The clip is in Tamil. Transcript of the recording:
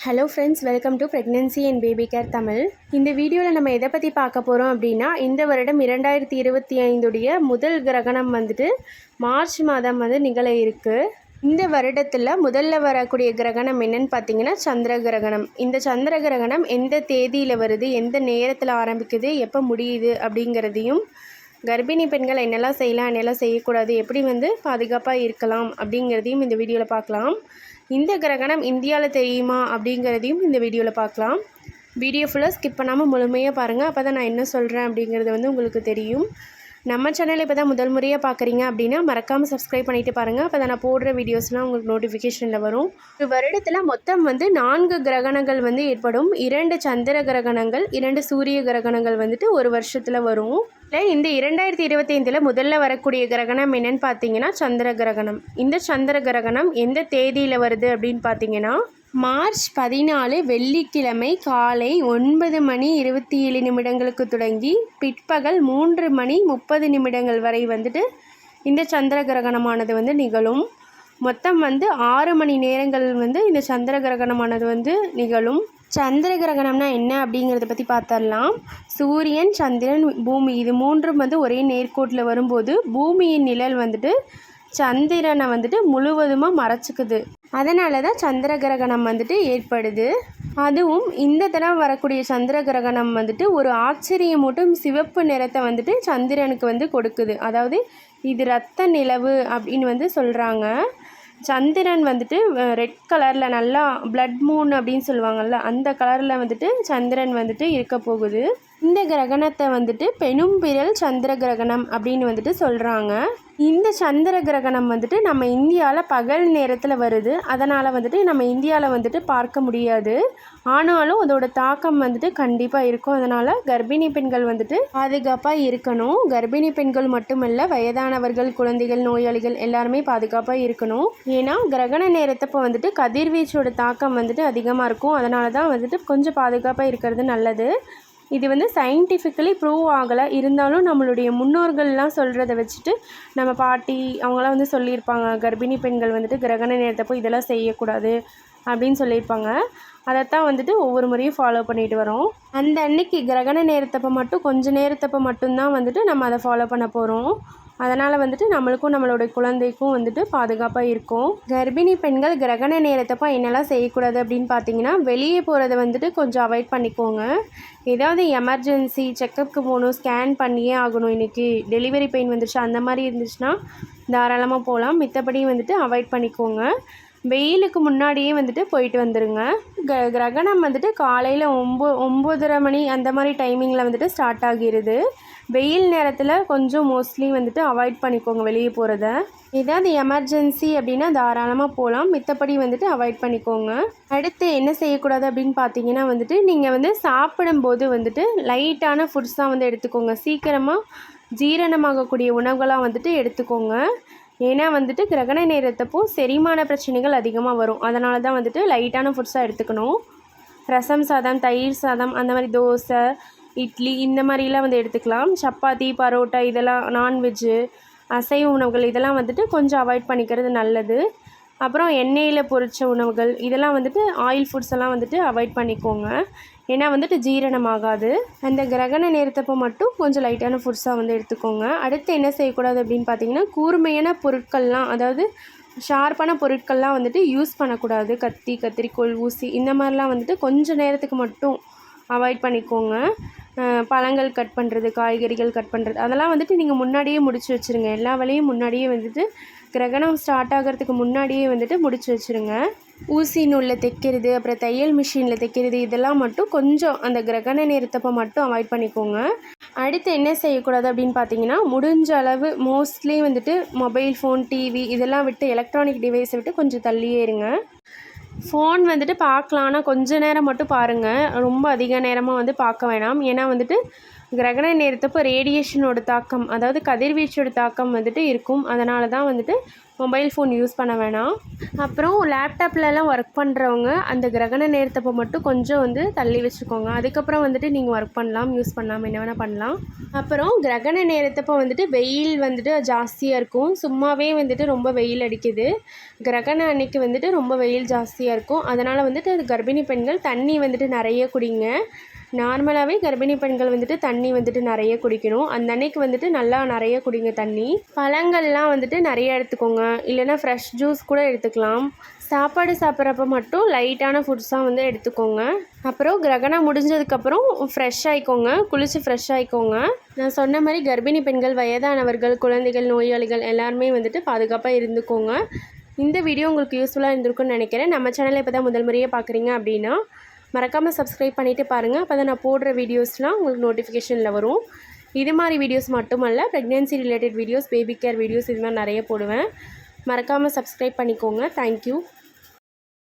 Hello friends, welcome to pregnancy and baby care Tamil. இந்த வீடியோவில் நம்ம எதை பற்றி பார்க்க போகிறோம் அப்படின்னா, இந்த வருடம் 2025 முதல் கிரகணம் மார்ச் மாதம் நிகழ இருக்குது. இந்த வருடத்தில் முதல்ல வரக்கூடிய கிரகணம் என்னன்னு பார்த்தீங்கன்னா சந்திர கிரகணம். இந்த சந்திர கிரகணம் எந்த தேதியில் வருது, எந்த நேரத்தில் ஆரம்பிக்குது, எப்போ முடியுது அப்படிங்கிறதையும், கர்ப்பிணி பெண்கள் என்னெல்லாம் செய்யலாம், என்னெல்லாம் செய்யக்கூடாது, எப்படி பாதுகாப்பாக இருக்கலாம் அப்படிங்கிறதையும் இந்த வீடியோவில் பார்க்கலாம். இந்த கிரகணம் இந்தியாவில் தெரியுமா அப்படிங்கிறதையும் இந்த வீடியோவில் பார்க்கலாம். வீடியோ ஃபுல்லாக ஸ்கிப் பண்ணாமல் முழுமையாக பாருங்கள். அப்போ தான் நான் என்ன சொல்கிறேன் அப்படிங்கிறது உங்களுக்கு தெரியும். நம்ம சேனல் இப்போ தான் முதல் முறையாக பார்க்குறீங்க அப்படின்னா மறக்காமல் சப்ஸ்கிரைப் பண்ணிவிட்டு பாருங்கள். அப்போ தான் நான் போடுற வீடியோஸ்லாம் உங்களுக்கு நோட்டிஃபிகேஷனில் வரும். ஒரு வருடத்தில் மொத்தம் 4 கிரகணங்கள் ஏற்படும். 2 சந்திர கிரகணங்கள், 2 சூரிய கிரகணங்கள் ஒரு வருஷத்தில் வரும். இந்த 2025 முதல்ல வரக்கூடிய கிரகணம் என்னன்னு பார்த்தீங்கன்னா சந்திர கிரகணம். இந்த சந்திர கிரகணம் எந்த தேதியில் வருது அப்படின்னு பார்த்தீங்கன்னா மார்ச் 14 வெள்ளிக்கிழமை காலை 9:27 தொடங்கி பிற்பகல் 3:30 வரை இந்த சந்திர கிரகணமானது நிகழும். மொத்தம் 6 மணி நேரங்கள் இந்த சந்திர கிரகணமானது நிகழும். சந்திர கிரகணம்னா என்ன அப்படிங்கிறத பற்றி பார்த்தரலாம். சூரியன், சந்திரன், பூமி இது மூன்றும் ஒரே நேர்கோட்டில் வரும்போது பூமியின் நிழல் சந்திரனை முழுவதுமாக மறைச்சிக்குது. அதனால தான் சந்திர கிரகணம் ஏற்படுது. அதுவும் இந்த தடவை வரக்கூடிய சந்திர கிரகணம் ஒரு ஆச்சரியமூட்டும் சிவப்பு நிறத்தை சந்திரனுக்கு கொடுக்குது. அதாவது இது இரத்த நிலவு அப்படின்னு சொல்கிறாங்க. சந்திரன் ரெட் கலரில் நல்லா பிளட் மூன் அப்படின்னு சொல்லுவாங்கள்ல, அந்த கலரில் சந்திரன் இருக்க போகுது. இந்த கிரகணத்தை பெனும்பிரல் சந்திர கிரகணம் அப்படின்னு சொல்கிறாங்க. இந்த சந்திர கிரகணம் நம்ம இந்தியாவில் பகல் நேரத்தில் வருது. அதனால் நம்ம இந்தியாவில் பார்க்க முடியாது. ஆனாலும் அதோட தாக்கம் கண்டிப்பாக இருக்கும். அதனால் கர்ப்பிணி பெண்கள் பாதுகாப்பாக இருக்கணும். கர்ப்பிணி பெண்கள் மட்டுமல்ல, வயதானவர்கள், குழந்தைகள், நோயாளிகள் எல்லாருமே பாதுகாப்பாக இருக்கணும். ஏன்னா கிரகண நேரத்தப்போ கதிர்வீச்சோட தாக்கம் அதிகமாக இருக்கும். அதனால தான் கொஞ்சம் பாதுகாப்பாக இருக்கிறது நல்லது. இது சயின்டிஃபிக்கலி ப்ரூவ் ஆகலை. இருந்தாலும் நம்மளுடைய முன்னோர்கள்லாம் சொல்கிறத வச்சுட்டு நம்ம பாட்டி அவங்களாம் சொல்லியிருப்பாங்க, கர்ப்பிணி பெண்கள் கிரகண நேரத்தப்போ இதெல்லாம் செய்யக்கூடாது அப்படின்னு சொல்லியிருப்பாங்க. அதைத்தான் ஒவ்வொரு முறையும் ஃபாலோ பண்ணிட்டு வரோம். அந்த அன்னைக்கு கிரகண நேரத்தப்போ மட்டும் கொஞ்சம் நேரத்தப்போ மட்டும்தான் நம்ம அதை ஃபாலோ பண்ண போகிறோம். அதனால் நம்மளுக்கும் நம்மளுடைய குழந்தைக்கும் பாதுகாப்பாக இருக்கும். கர்ப்பிணி பெண்கள் கிரகண நேரத்தப்போ என்னெல்லாம் செய்யக்கூடாது அப்படின்னு பார்த்தீங்கன்னா, வெளியே போகிறத கொஞ்சம் அவாய்ட் பண்ணிக்கோங்க. ஏதாவது எமர்ஜென்சி செக்கப்புக்கு போகணும், ஸ்கேன் பண்ணியே ஆகணும், இன்றைக்கி டெலிவரி பெயின் வந்துருச்சு அந்த மாதிரி இருந்துச்சுன்னா தாராளமாக போகலாம். மித்தபடி அவாய்ட் பண்ணிக்கோங்க. வெயிலுக்கு முன்னாடியே போயிட்டு வந்துடுங்க. கிரகணம் காலையில் 9:30 மணி அந்த மாதிரி டைமிங்கில் ஸ்டார்ட் ஆகிடுது. வெயில் நேரத்தில் கொஞ்சம் மோஸ்ட்லி அவாய்ட் பண்ணிக்கோங்க வெளியே போகிறத. ஏதாவது எமர்ஜென்சி அப்படின்னா தாராளமாக போகலாம். மித்தபடி அவாய்ட் பண்ணிக்கோங்க. அடுத்து என்ன செய்யக்கூடாது அப்படின்னு பார்த்தீங்கன்னா நீங்கள் சாப்பிடும்போது லைட்டான ஃபுட்ஸ் தான் எடுத்துக்கோங்க. சீக்கிரமாக ஜீரணமாகக்கூடிய உணவுகளாக எடுத்துக்கோங்க. ஏன்னா கிரகண நேரத்தப்போ செரிமான பிரச்சனைகள் அதிகமாக வரும். அதனால தான் லைட்டான ஃபுட்ஸாக எடுத்துக்கணும். ரசம் சாதம், தயிர் சாதம், அந்த மாதிரி தோசை, இட்லி இந்த மாதிரிலாம் எடுத்துக்கலாம். சப்பாத்தி, பரோட்டா இதெல்லாம் நான்வெஜ்ஜு, அசைவ உணவுகள் இதெல்லாம் கொஞ்சம் அவாய்ட் பண்ணிக்கிறது நல்லது. அப்புறம் எண்ணெயில் பொரித்த உணவுகள் இதெல்லாம் ஆயில் ஃபுட்ஸ் எல்லாம் அவாய்ட் பண்ணிக்கோங்க. ஏன்னா ஜீரணமாகாது. அந்த கிரகண நேரத்தப்போ மட்டும் கொஞ்சம் லைட்டான ஃபுட்ஸாக எடுத்துக்கோங்க. அடுத்து என்ன செய்யக்கூடாது அப்படின்னு பார்த்தீங்கன்னா, கூர்மையான பொருட்கள்லாம், அதாவது ஷார்ப்பான பொருட்கள்லாம் யூஸ் பண்ணக்கூடாது. கத்தி, கத்திரிக்கோல், ஊசி இந்த மாதிரிலாம் கொஞ்சம் நேரத்துக்கு மட்டும் அவாய்ட் பண்ணிக்கோங்க. பழங்கள் கட் பண்ணுறது, காய்கறிகள் கட் பண்ணுறது அதெல்லாம் நீங்கள் முன்னாடியே முடிச்சு வச்சுருங்க. எல்லா வேலையும் முன்னாடியே கிரகணம் ஸ்டார்ட் ஆகிறதுக்கு முன்னாடியே முடிச்சு வச்சுருங்க. ஊசி நூலில் தைக்கிறது, அப்புறம் தையல் மிஷினில் தைக்கிறது இதெல்லாம் மட்டும் கொஞ்சம் அந்த கிரகண நேரத்தப்போ மட்டும் அவாய்ட் பண்ணிக்கோங்க. அடுத்து என்ன செய்யக்கூடாது அப்படின்னு பார்த்தீங்கன்னா, முடிஞ்ச அளவு மோஸ்ட்லி மொபைல் ஃபோன், டிவி இதெல்லாம் விட்டு, எலக்ட்ரானிக் டிவைஸை விட்டு கொஞ்சம் தள்ளியே இருங்க. ஃபோன் பார்க்கலாம், ஆனால் கொஞ்ச நேரம் மட்டும் பாருங்கள். ரொம்ப அதிக நேரமாக பார்க்க வேணாம். ஏன்னா கிரகண நேரத்தப்போ ரேடியேஷனோட தாக்கம், அதாவது கதிர்வீச்சோட தாக்கம் வந்துட்டு இருக்கும். அதனால தான் வந்துட்டு மொபைல் ஃபோன் யூஸ் பண்ண வேணாம். அப்புறம் லேப்டாப்லலாம் ஒர்க் பண்ணுறவங்க அந்த கிரகண நேரத்தப்போ மட்டும் கொஞ்சம் வந்து தள்ளி வச்சுக்கோங்க. அதுக்கப்புறம் வந்துட்டு நீங்கள் ஒர்க் பண்ணலாம், யூஸ் பண்ணலாம், என்ன வேணால் பண்ணலாம். அப்புறம் கிரகண நேரத்தப்போ வந்துட்டு வெயில் வந்துட்டு ஜாஸ்தியாக இருக்கும். சும்மாவே வந்துட்டு ரொம்ப வெயில் அடிக்குது. கிரகண அன்னைக்கு வந்துட்டு ரொம்ப வெயில் ஜாஸ்தியாக இருக்கும். அதனால் வந்துட்டு கர்ப்பிணி பெண்கள் தண்ணி வந்துட்டு நிறைய குடிங்க. நார்மலாகவே கர்ப்பிணி பெண்கள் வந்துட்டு தண்ணி வந்துட்டு நிறைய குடிக்கணும். அந்த அன்னைக்கு வந்துட்டு நல்லா நிறைய குடிங்க தண்ணி. பழங்கள்லாம் வந்துட்டு நிறைய எடுத்துக்கோங்க, இல்லைன்னா ஃப்ரெஷ் ஜூஸ் கூட எடுத்துக்கலாம். சாப்பாடு சாப்பிட்றப்ப மட்டும் லைட்டான ஃபுட்ஸாக வந்து எடுத்துக்கோங்க. அப்புறம் கிரகணம் முடிஞ்சதுக்கப்புறம் ஃப்ரெஷ் ஆகிக்கோங்க, குளித்து ஃப்ரெஷ் ஆகிக்கோங்க. நான் சொன்ன மாதிரி கர்ப்பிணி பெண்கள், வயதானவர்கள், குழந்தைகள், நோயாளிகள் எல்லாருமே வந்துட்டு பாதுகாப்பாக இருந்துக்கோங்க. இந்த வீடியோ உங்களுக்கு யூஸ்ஃபுல்லாக இருந்திருக்குன்னு நினைக்கிறேன். நம்ம சேனலை இப்போ தான் முதல் முறையாக பார்க்குறீங்க அப்படின்னா மறக்காமல் சப்ஸ்கிரைப் பண்ணிவிட்டு பாருங்கள். அப்போ தான் நான் போடுற வீடியோஸ்லாம் உங்களுக்கு நோட்டிஃபிகேஷனில் வரும். இது மாதிரி வீடியோஸ் மட்டுமல்ல, pregnancy related videos, baby care videos இது மாதிரி நிறைய போடுவேன். மறக்காமல் சப்ஸ்கிரைப் பண்ணிக்கோங்க. தேங்க்யூ.